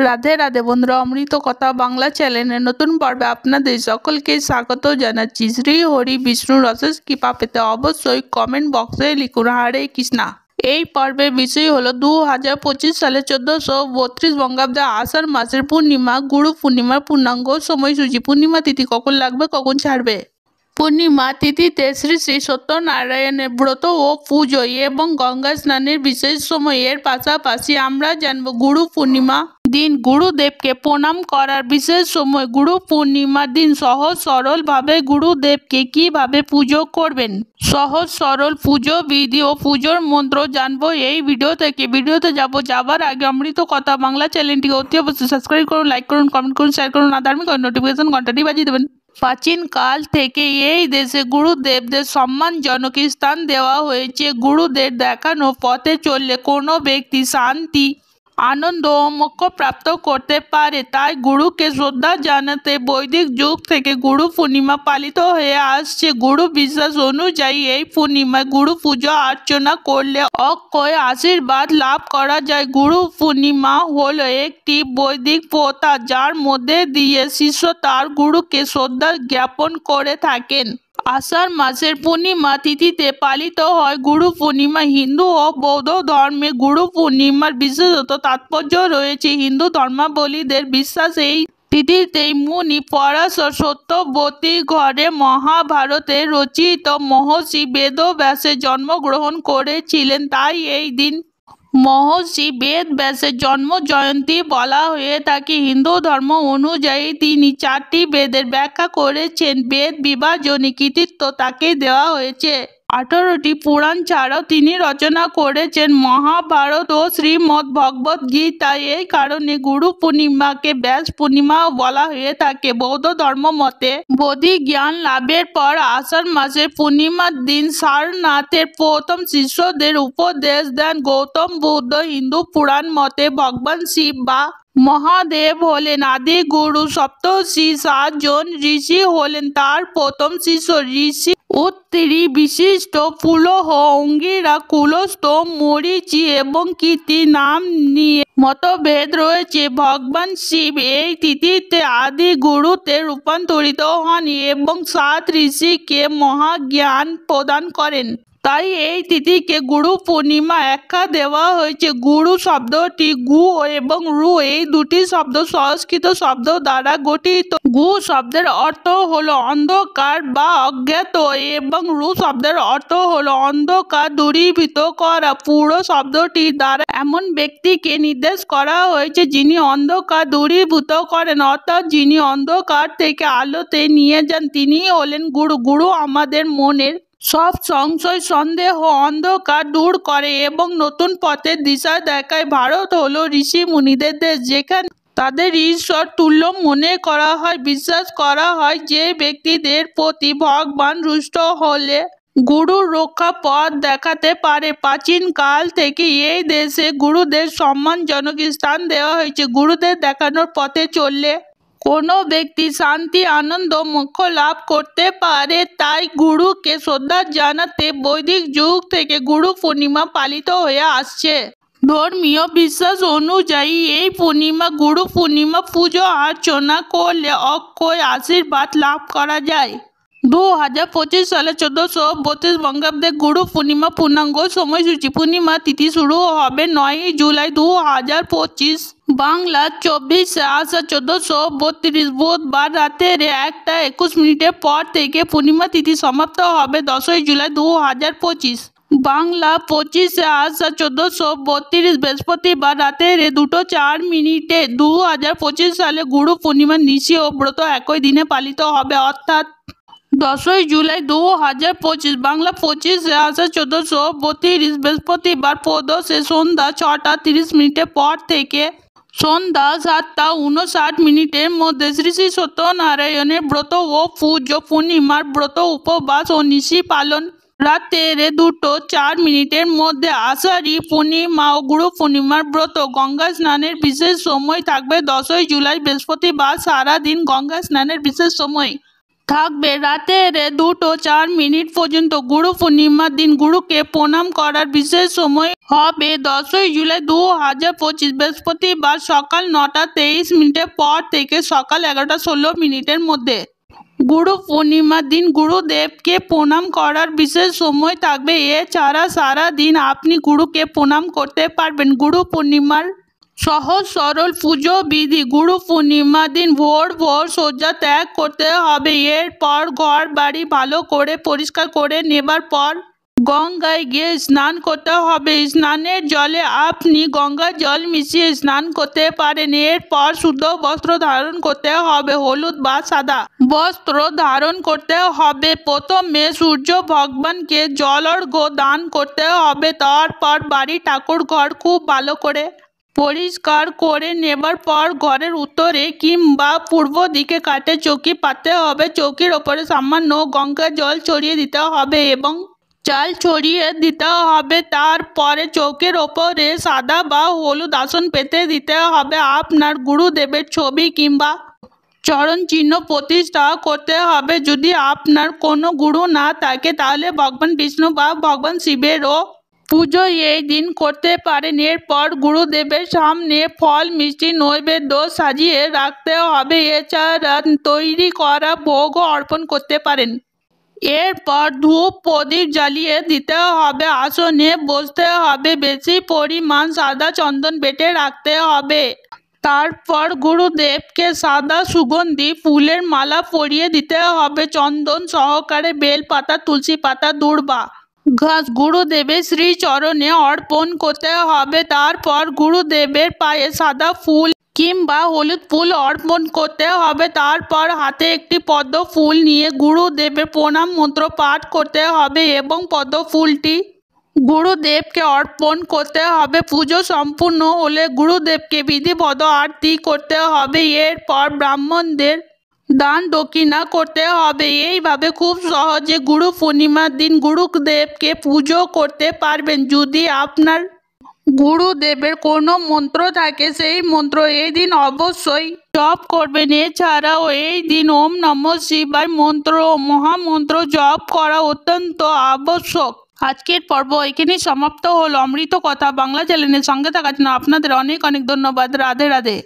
রাধে রাধে বন্ধুরা, অমৃত কথা বাংলা চ্যানেলের নতুন পর্বে আপনাদের সকলকে স্বাগত জানাচ্ছি। শ্রী হরি বিষ্ণুর অশেষ কৃপা পেতে অবশ্যই কমেন্ট বক্সে লিখুন হরে কৃষ্ণা। এই পর্বের বিষয় হলো 2025 সালে 1432 বঙ্গাব্দে আষাঢ় মাসের পূর্ণিমা, গুরু পূর্ণিমার পূর্ণাঙ্গ সময়সূচি। পূর্ণিমা তিথি কখন লাগবে, কখন ছাড়বে। পূর্ণিমা তিথিতে শ্রী শ্রী সত্যনারায়ণের ব্রত ও পুজো এবং গঙ্গা স্নানের বিশেষ সময়ের পাশাপাশি আমরা জানব গুরু পূর্ণিমা দিন গুরুদেবকে প্রণাম করার বিশেষ সময়। গুরু পূর্ণিমার দিন সহজ সরল ভাবে গুরুদেবকে কিভাবে পুজো করবেন, সহজ সরল পুজো বিধি ও পুজোর মন্ত্র জানবো এই ভিডিও থেকে। ভিডিওতে যাবার আগে অমৃত কথা বাংলা চ্যানেলটিকে অতি অবশ্যই সাবস্ক্রাইব করুন, লাইক করুন, কমেন্ট করুন, শেয়ার করুন, আর ধার্মিক নোটিফিকেশন ঘন্টাটি বাজিয়ে দেবেন। প্রাচীন কাল থেকে এই দেশে গুরুদেবদের সম্মানজনক স্থান দেওয়া হয়েছে। গুরুদের দেখানো পথে চললে কোনো ব্যক্তি শান্তি, আনন্দ ও মোক্ষ প্রাপ্ত করতে পারে। তাই গুরুকে শ্রদ্ধা জানাতে বৈদিক যুগ থেকে গুরু পূর্ণিমা পালিত হয়ে আসছে। গুরু বিশ্বাস অনুযায়ী এই পূর্ণিমায় গুরু পুজো অর্চনা করলে অক্ষয় আশীর্বাদ লাভ করা যায়। গুরু পূর্ণিমা হলো একটি বৈদিক প্রথা যার মধ্যে দিয়ে শিষ্য তার গুরুকে শ্রদ্ধা জ্ঞাপন করে থাকেন। আষাঢ় মাসের পূর্ণিমা তিথিতে পালিত হয় গুরু পূর্ণিমা। হিন্দু ও বৌদ্ধ ধর্মে গুরু পূর্ণিমার বিশেষত তাৎপর্য রয়েছে। হিন্দু ধর্মাবলীদের বিশ্বাস এই তিথিতেই মুনি পরাশর সত্যবতী ঘরে মহাভারতে রচিত মহর্ষি বেদব্যাসের জন্মগ্রহণ করেছিলেন। তাই এই দিন মহর্ষি বেদব্যাসের জন্ম জয়ন্তী বলা হয়ে থাকে। হিন্দু ধর্ম অনুযায়ী তিনি 4টি বেদের ব্যাখ্যা করেছেন। বেদ বিভাজনী কৃতিত্ব তাকে দেওয়া হয়েছে। 18টি পুরাণ ছাড়াও তিনি রচনা করেছেন মহাভারত ও শ্রীমদ্ ভগবদ গীতা। এই কারণে গুরু পূর্ণিমাকে ব্যাস পূর্ণিমাও বলা হয়ে থাকে। বৌদ্ধ ধর্ম মতে বোধি জ্ঞান লাভের পর আষাঢ় মাসের পূর্ণিমার দিন সারনাথের প্রথম শিষ্যদের উপদেশ দেন গৌতম বুদ্ধ। হিন্দু পুরাণ মতে ভগবান শিব বা মহাদেব হলেন আদি গুরু। সপ্তর্ষি 7 জন ঋষি হলেন তার প্রথম শিষ্য। ঋষি উত্তরী বিশিষ্ট, পুলহ, অঙ্গিরা, কুলস্থ, মরীচি এবং কীর্তি নাম নিয়ে মতভেদ রয়েছে। ভগবান শিব এই তিথিতে আদি গুরুতে রূপান্তরিত হন এবং 7 ঋষিকে মহাজ্ঞান প্রদান করেন। তাই এই তিথিকে গুরু পূর্ণিমা আখ্যা দেওয়া হয়েছে। গুরু শব্দটি গু এবং রু এই দুটি শব্দ সংস্কৃত শব্দ দ্বারা গঠিত। গু শব্দের অর্থ হলো অন্ধকার বা অজ্ঞাত এবং রু শব্দের অর্থ হলো অন্ধকার দূরীভূত করা। পুরো শব্দটি দ্বারা এমন ব্যক্তিকে নির্দেশ করা হয়েছে যিনি অন্ধকার দূরীভূত করেন, অর্থাৎ যিনি অন্ধকার থেকে আলোতে নিয়ে যান, তিনিই হলেন গুরু। গুরু আমাদের মনের সব সংশয়, সন্দেহ, অন্ধকার দূর করে এবং নতুন পথের দিশা দেখায়। ভারত হলো ঋষি মুনিদের দেশ, যেখানে তাদের ঈশ্বর তুল্য মনে করা হয়। বিশ্বাস করা হয় যে ব্যক্তিদের প্রতি ভগবান রুষ্ট হলে গুরুর রক্ষা পথ দেখাতে পারে। প্রাচীন কাল থেকে এই দেশে গুরুদের সম্মানজনক স্থান দেওয়া হয়েছে। গুরুদের দেখানোর পথে চললে কোনো ব্যক্তি শান্তি, আনন্দ, মোক্ষ লাভ করতে পারে। তাই গুরুকে শ্রদ্ধা জানাতে বৈদিক যুগ থেকে গুরু পূর্ণিমা পালিত হয়ে আসছে। ধর্মীয় বিশ্বাস অনুযায়ী এই পূর্ণিমা গুরু পূর্ণিমা পুজো অর্চনা করলে অক্ষয় আশীর্বাদ লাভ করা যায়। 2025 সালে 1432 বঙ্গাব্দে গুরু পূর্ণিমা পূর্ণাঙ্গ সময়সূচি। পূর্ণিমা তিথি শুরু হবে 9 জুলাই 2025 বাংলা 24 আষাঢ় 1432 বুধবার রাতের 1:21 পর থেকে। পূর্ণিমা তিথি সমাপ্ত হবে 10 জুলাই 2025 বাংলা 25 আষাঢ় 1432 বৃহস্পতিবার রাতের 2:04 2025 সালে গুরু পূর্ণিমা নিশি ও ব্রত একই দিনে পালিত হবে, অর্থাৎ 10 জুলাই 2025 বাংলা 25 আষাঢ় 1432 বৃহস্পতিবার প্রদোষে সন্ধ্যা 6:30 পর থেকে সন্ধ্যা 7:59 মধ্যে শ্রী শ্রী সত্যনারায়ণের ব্রত ও পুজো। পূর্ণিমার ব্রত, উপবাস ও নিশি পালন রাতের 2:04 মধ্যে। আষাঢ়ী পূর্ণিমা ও গুরু পূর্ণিমার ব্রত। গঙ্গা স্নানের বিশেষ সময় থাকবে 10 জুলাই বৃহস্পতিবার সারাদিন গঙ্গা স্নানের বিশেষ সময়। থাকবে রাতের 2:04 পর্যন্ত। গুরু পূর্ণিমার দিন গুরুকে প্রণাম করার বিশেষ সময় হবে 10ই জুলাই 2025 বৃহস্পতিবার সকাল 9:23 পর থেকে সকাল 11:16 মধ্যে। গুরু পূর্ণিমার দিন গুরুদেবকে প্রণাম করার বিশেষ সময় থাকবে। এছাড়া সারা দিন আপনি গুরুকে প্রণাম করতে পারবেন। গুরু পূর্ণিমার সহজ সরল পুজো বিধি। গুরু পূর্ণিমার দিন ভোর ভোর শয্যা ত্যাগ করতে হবে। এরপর ঘর বাড়ি ভালো করে পরিষ্কার করে নেবার পর গঙ্গায় গিয়ে স্নান করতে হবে। স্নানের জলে আপনি গঙ্গার জল মিশিয়ে স্নান করতে পারেন। এরপর শুদ্ধ বস্ত্র ধারণ করতে হবে, হলুদ বা সাদা বস্ত্র ধারণ করতে হবে। প্রথমে সূর্য ভগবানকে জল অর্ঘ্য দান করতে হবে। তারপর বাড়ি ঠাকুর ঘর খুব ভালো করে পরিষ্কার করে নেবার পর ঘরের উত্তরে কিংবা পূর্ব দিকে কাঠের চৌকি পাততে হবে। চৌকির ওপরে সামান্য গঙ্গা জল ছড়িয়ে দিতে হবে এবং চাল ছড়িয়ে দিতে হবে। তারপরে চৌকির ওপরে সাদা বা হলুদ আসন পেতে দিতে হবে। আপনার গুরুদেবের ছবি কিংবা চরণ চিহ্ন প্রতিষ্ঠা করতে হবে। যদি আপনার কোনো গুরু না থাকে তাহলে ভগবান বিষ্ণু বা ভগবান শিবেরও পুজো এই দিন করতে পারেন। এরপর গুরুদেবের সামনে ফল মিষ্টি নৈবেদ্য সাজিয়ে রাখতে হবে। এছাড়া তৈরি করা ভোগও অর্পণ করতে পারেন। এরপর ধূপ প্রদীপ জ্বালিয়ে দিতে হবে। আসনে বসতে হবে। বেশি পরিমাণ সাদা চন্দন বেটে রাখতে হবে। তারপর গুরুদেবকে সাদা সুগন্ধি ফুলের মালা পরিয়ে দিতে হবে। চন্দন সহকারে বেলপাতা, তুলসী পাতা, দূর্বা ঘাস গুরুদেবের শ্রীচরণে অর্পণ করতে হবে। তারপর গুরুদেবের পায়ে সাদা ফুল কিংবা হলুদ ফুল অর্পণ করতে হবে। তারপর হাতে একটি পদ্ম ফুল নিয়ে গুরুদেবের প্রণাম মন্ত্র পাঠ করতে হবে এবং পদ্ম ফুলটি গুরুদেবকে অর্পণ করতে হবে। পুজো সম্পূর্ণ হলে গুরুদেবকে বিধিবদ্ধ আরতি করতে হবে। এরপর ব্রাহ্মণদের দান দক্ষিণা করতে হবে। এইভাবে খুব সহজে গুরু পূর্ণিমার দিন গুরুদেবকে পুজো করতে পারবেন। যদি আপনার গুরুদেবের কোনো মন্ত্র থাকে সেই মন্ত্র এই দিন অবশ্যই জপ করবেন। এছাড়াও এই দিন ওম নমঃ শিবায় মন্ত্র ও মহামন্ত্র জপ করা অত্যন্ত আবশ্যক। আজকের পর্ব এখানেই সমাপ্ত হলো। অমৃত কথা বাংলা চ্যানেলের সঙ্গে থাকার জন্য আপনাদের অনেক অনেক ধন্যবাদ। রাধে রাধে।